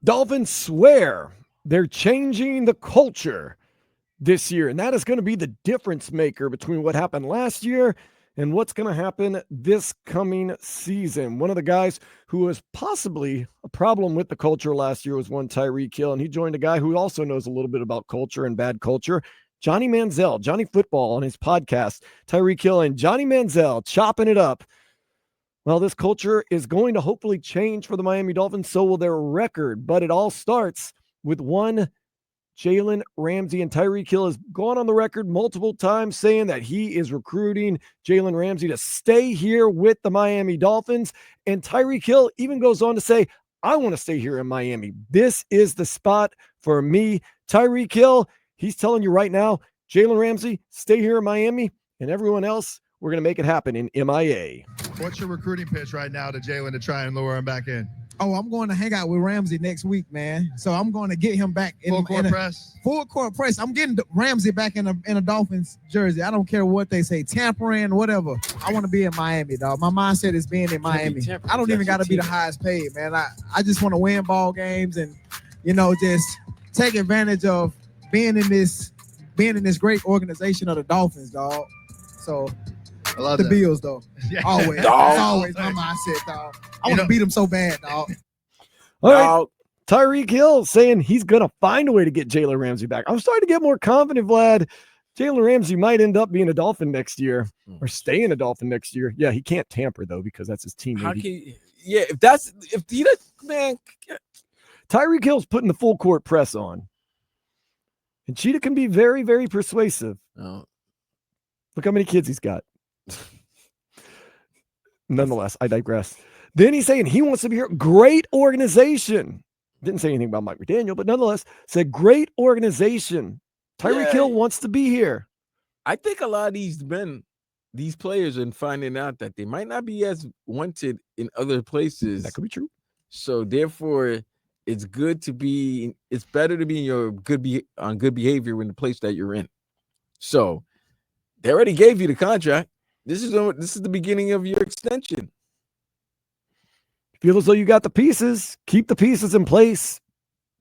Dolphins swear they're changing the culture this year, and that is going to be the difference maker between what happened last year and what's going to happen this coming season. One of the guys who was possibly a problem with the culture last year was one Tyreek Hill, and he joined a guy who also knows a little bit about culture and bad culture, Johnny Manziel, Johnny Football, on his podcast. Tyreek Hill and Johnny Manziel chopping it up. Well, this culture is going to hopefully change for the Miami Dolphins, so will their record. But it all starts with one Jalen Ramsey, and Tyreek Hill has gone on the record multiple times saying that he is recruiting Jalen Ramsey to stay here with the Miami Dolphins. And Tyreek Hill even goes on to say, I want to stay here in Miami. This is the spot for me. Tyreek Hill, he's telling you right now, Jalen Ramsey, stay here in Miami, and everyone else, we're going to make it happen in MIA. What's your recruiting pitch right now to Jalen to try and lure him back in? Oh, I'm going to hang out with Ramsey next week, man. So I'm going to get him back in Full court press. Full court press. I'm getting Ramsey back in a Dolphins jersey. I don't care what they say, tampering, whatever. I want to be in Miami, dog. My mindset is being in Miami. I don't even got to be the highest paid, man. I just want to win ball games and, just take advantage of being in this great organization of the Dolphins, dog. So I love the that. Bills, though. Yeah. Always. It's always my mindset, dog. I want to beat them so bad, dog. All right. Tyreek Hill saying he's going to find a way to get Jalen Ramsey back. I'm starting to get more confident, Vlad. Jalen Ramsey might end up being a Dolphin next year or staying a Dolphin next year. Yeah, he can't tamper, though, because that's his teammate. If he does, man. Tyreek Hill's putting the full court press on. And Cheetah can be very, very persuasive. Oh. Look how many kids he's got. Nonetheless, I digress. Then he's saying he wants to be here. Great organization. Didn't say anything about Mike McDaniel, but nonetheless said great organization. Tyreek Hill wants to be here. I think a lot of these players are finding out that they might not be as wanted in other places. That could be true. So therefore, it's better to be in your good behavior in the place that you're in. So they already gave you the contract. This is the beginning of your extension. Feel as though you got the pieces. Keep the pieces in place.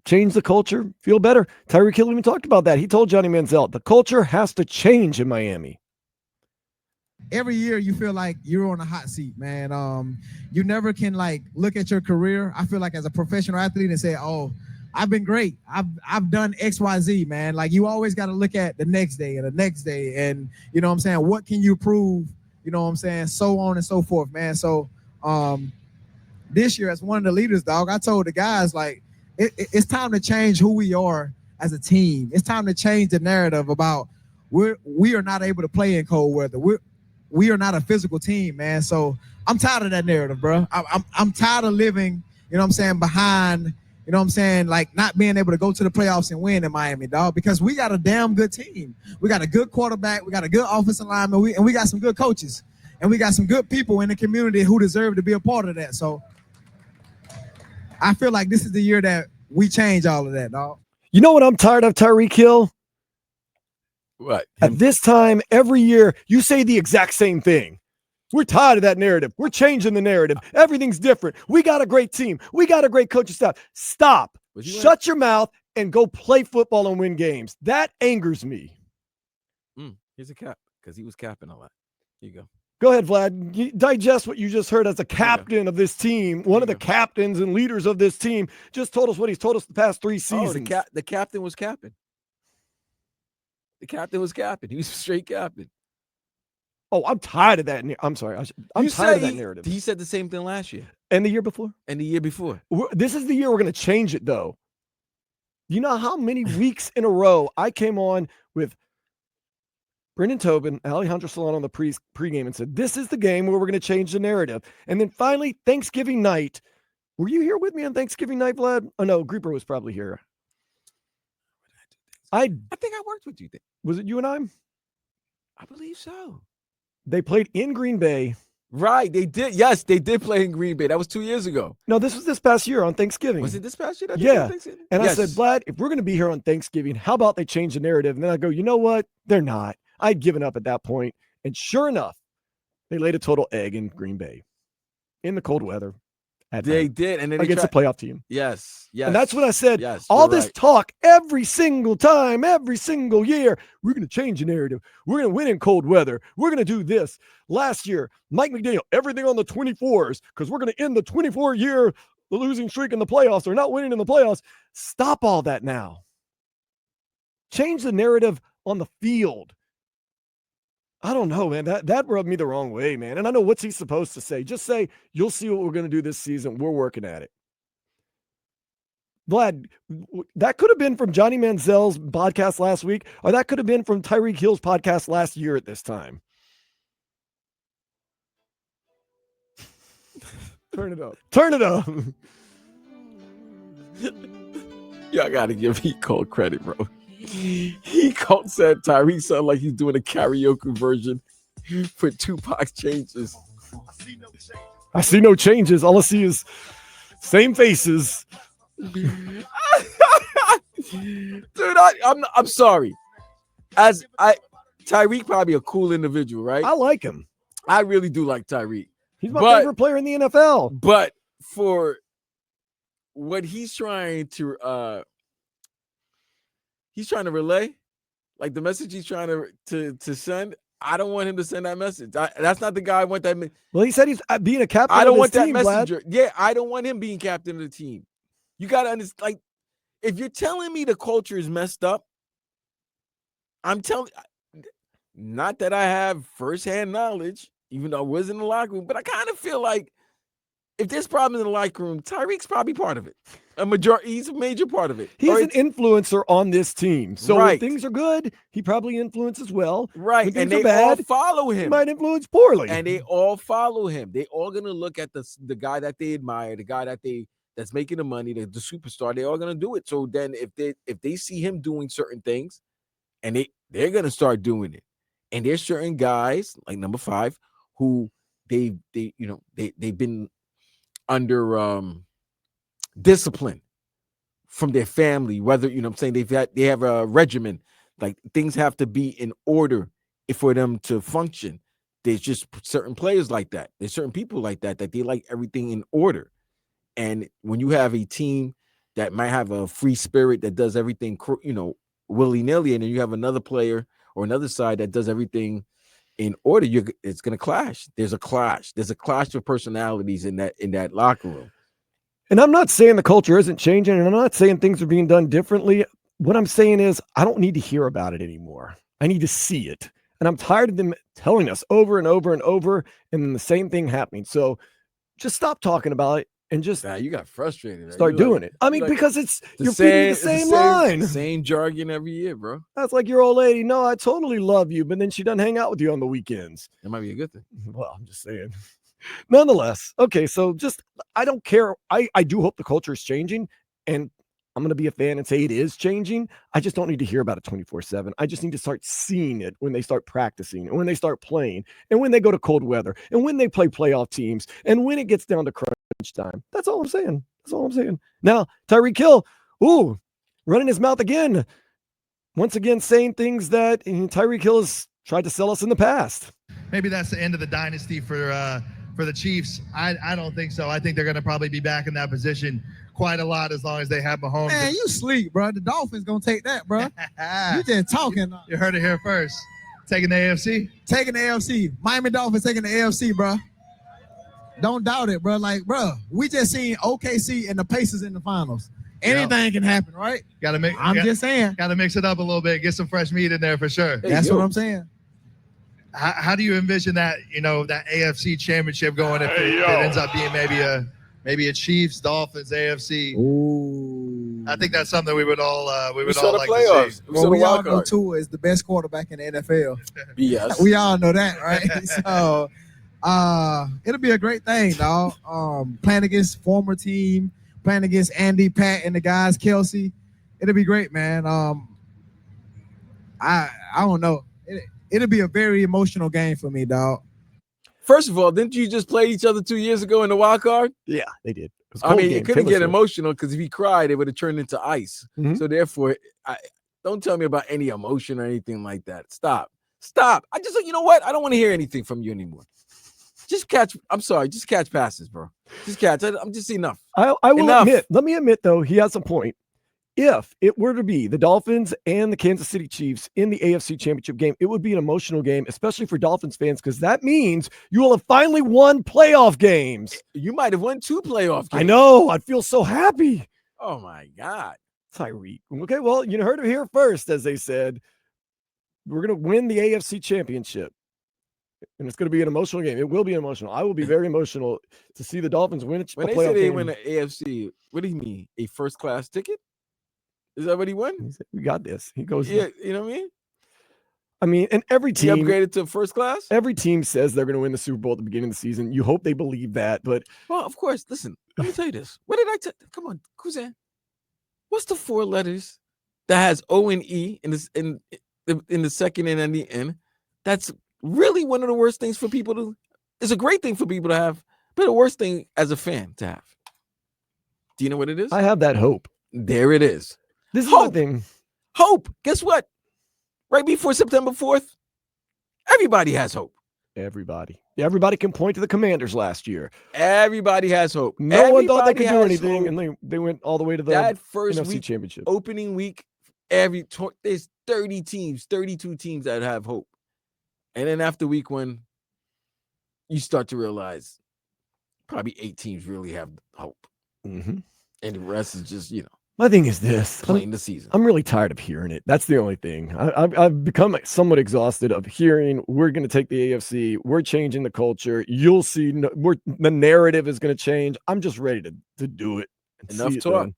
Change the culture. Feel better. Tyreek Hill even talked about that. He told Johnny Manziel, the culture has to change in Miami. Every year you feel like you're on a hot seat, man. You never can look at your career. I feel like as a professional athlete and say, oh, I've been great. I've done XYZ, man. Like you always got to look at the next day and the next day. And you know what I'm saying? What can you prove? You know what I'm saying? So on and so forth, man. So this year as one of the leaders, dog, I told the guys it's time to change who we are as a team. It's time to change the narrative about we are not able to play in cold weather. We are not a physical team, man. So I'm tired of that narrative, bro. I'm tired of living, you know what I'm saying, behind, you know what I'm saying, not being able to go to the playoffs and win in Miami, dog, because we got a damn good team. We got a good quarterback. We got a good offensive lineman. And we got some good coaches. And we got some good people in the community who deserve to be a part of that. So I feel like this is the year that we change all of that, dog. You know what I'm tired of, Tyreek Hill? What? At this time, every year, you say the exact same thing. We're tired of that narrative. We're changing the narrative. Everything's different. We got a great team. We got a great coaching staff. Stop. Shut your mouth and go play football and win games. That angers me. Here's a cap because he was capping a lot. Here you go. Go ahead, Vlad. You digest what you just heard as a captain of this team. One of the captains and leaders of this team just told us what he's told us the past 3 seasons. Oh, the captain was capping. The captain was capping. He was straight capping. Oh, I'm tired of that. I'm sorry. I'm tired of that narrative. He said the same thing last year. And the year before? And the year before. This is the year we're going to change it, though. You know how many weeks in a row I came on with Brendan Tobin, Alejandro Solano on the pregame and said, this is the game where we're going to change the narrative. And then finally, Thanksgiving night. Were you here with me on Thanksgiving night, Vlad? Oh, no, Grieper was probably here. I think I worked with you. Was it you and I? I believe so. They played in Green Bay. Right, they did. Yes, they did play in Green Bay. That was 2 years ago. No, this was this past year on Thanksgiving. Was it this past year? Yeah. And I said, Vlad, if we're going to be here on Thanksgiving, how about they change the narrative? And then I go, you know what? They're not. I'd given up at that point. And sure enough, they laid a total egg in Green Bay in the cold weather They did, and then against a playoff team. Yes. And that's what I said. Yes, all this right. talk every single time, every single year, we're going to change the narrative. We're going to win in cold weather. We're going to do this. Last year, Mike McDaniel, everything on the 24s, because we're going to end the 24-year losing streak in the playoffs or not winning in the playoffs. Stop all that now. Change the narrative on the field. I don't know, man. That rubbed me the wrong way, man. And I know what's he supposed to say. Just say, you'll see what we're going to do this season. We're working at it. Vlad, that could have been from Johnny Manziel's podcast last week, or that could have been from Tyreek Hill's podcast last year at this time. Turn it up. Turn it up. Y'all got to give E. Cole credit, bro. He said Tyreek sounded like he's doing a karaoke version for Tupac's Changes. I see no changes. All I see is same faces. Dude, I'm sorry. Tyreek probably a cool individual, right? I like him. I really do like Tyreek. He's my favorite player in the NFL. But for what he's trying to relay, like the message he's trying to send, I don't want him to send that message. That's not the guy I want that. Well, he said he's being a captain. I don't want that team, messenger. Vlad. Yeah, I don't want him being captain of the team. You got to understand, like, if you're telling me the culture is messed up, I'm telling, not that I have firsthand knowledge, even though I was in the locker room, but I kind of feel like if there's problems in the locker room, Tyreek's probably part of it. He's a major part of it. He's an influencer on this team. So right. when things are good, he probably influences well. Right. When and things they are bad, all follow him. He might influence poorly. And they all follow him. They all going to look at the guy that they admire, the guy that's making the money, the superstar. They're all going to do it. So then if they see him doing certain things, and they're going to start doing it. And there's certain guys like number 5 who they've been under discipline from their family, whether they have a regimen, like things have to be in order for them to function. There's just certain players like that. There's certain people like that they like everything in order. And when you have a team that might have a free spirit that does everything, willy-nilly, and then you have another player or another side that does everything in order, it's going to clash. There's a clash of personalities in that locker room. And I'm not saying the culture isn't changing, and I'm not saying things are being done differently. What I'm saying is I don't need to hear about it anymore. I need to see it. And I'm tired of them telling us over and over and over, and then the same thing happening. So just stop talking about it and just you got frustrated. Start doing it. I mean, because you're feeding the same line. Same jargon every year, bro. That's like your old lady. No, I totally love you, but then she doesn't hang out with you on the weekends. That might be a good thing. Well, I'm just saying. Nonetheless, okay, so I don't care. I do hope the culture is changing, and I'm going to be a fan and say it is changing. I just don't need to hear about it 24/7. I just need to start seeing it when they start practicing and when they start playing and when they go to cold weather and when they play playoff teams and when it gets down to crunch time. That's all I'm saying. Now, Tyreek Hill, running his mouth again. Once again, saying things that Tyreek Hill has tried to sell us in the past. Maybe that's the end of the dynasty for the Chiefs. I don't think so. I think they're going to probably be back in that position quite a lot as long as they have Mahomes. Man, you sleep, bro. The Dolphins going to take that, bro. You just talking. You heard it here first. Taking the AFC? Taking the AFC. Miami Dolphins taking the AFC, bro. Don't doubt it, bro. Like, bro, we just seen OKC and the Pacers in the finals. Anything can happen, right? I'm just saying. Got to mix it up a little bit. Get some fresh meat in there for sure. That's what I'm saying. How do you envision that, that AFC championship going if it ends up being maybe a Chiefs, Dolphins, AFC? Ooh. I think that's something we would all like playoffs. to see. Well, we all know Tua is the best quarterback in the NFL. Yes. We all know that, right? So it'll be a great thing, dog. Playing against former team, playing against Andy, Pat, and the guys, Kelsey. It'll be great, man. I don't know. It'll be a very emotional game for me, dog. First of all, didn't you just play each other 2 years ago in the wild card? Yeah, they did. It couldn't get emotional because if he cried, it would have turned into ice. Mm-hmm. So therefore, don't tell me about any emotion or anything like that. Stop. I just, you know what? I don't want to hear anything from you anymore. Just catch. I'm sorry. Just catch passes, bro. Just catch. I'm just enough. I will Enough. admit. Let me admit, though, he has a point. If it were to be the Dolphins and the Kansas City Chiefs in the AFC Championship game, it would be an emotional game, especially for Dolphins fans, because that means you will have finally won playoff games. You might have won 2 playoff games. I know. I'd feel so happy. Oh my God. Tyreek. Okay, well, you heard it here first, as they said. We're going to win the AFC Championship. And it's going to be an emotional game. It will be emotional. I will be very emotional to see the Dolphins win a When they playoff say they game. win the AFC, what do you mean? A first-class ticket? Is that what he won? He said, we got this. He goes, Yeah, you know what I mean? I mean, and every He team upgraded to first class? Every team says they're going to win the Super Bowl at the beginning of the season. You hope they believe that, but Well, of course. Listen, let me tell you this. What did I tell? Come on, Kuzan. What's the 4 letters that has O and E in the second and in the end? That's really one of the worst things for people to. It's a great thing for people to have, but the worst thing as a fan to have. Do you know what it is? I have that hope. There it is. This is Hope. the thing. Hope. Guess what? Right before September 4th, everybody has hope. Everybody can point to the Commanders last year. Everybody has hope. No one thought they could do Everybody has anything, hope. and they went all the way to the That first NFC week, Championship. opening week, there's 30 teams, 32 teams that have hope. And then after week 1, you start to realize probably 8 teams really have hope. Mm-hmm. And the rest is just, My thing is this. playing the season. I'm really tired of hearing it. That's the only thing. I've become somewhat exhausted of hearing we're going to take the AFC. We're changing the culture. You'll see. The narrative is going to change. I'm just ready to do it. and Enough see it talk. done.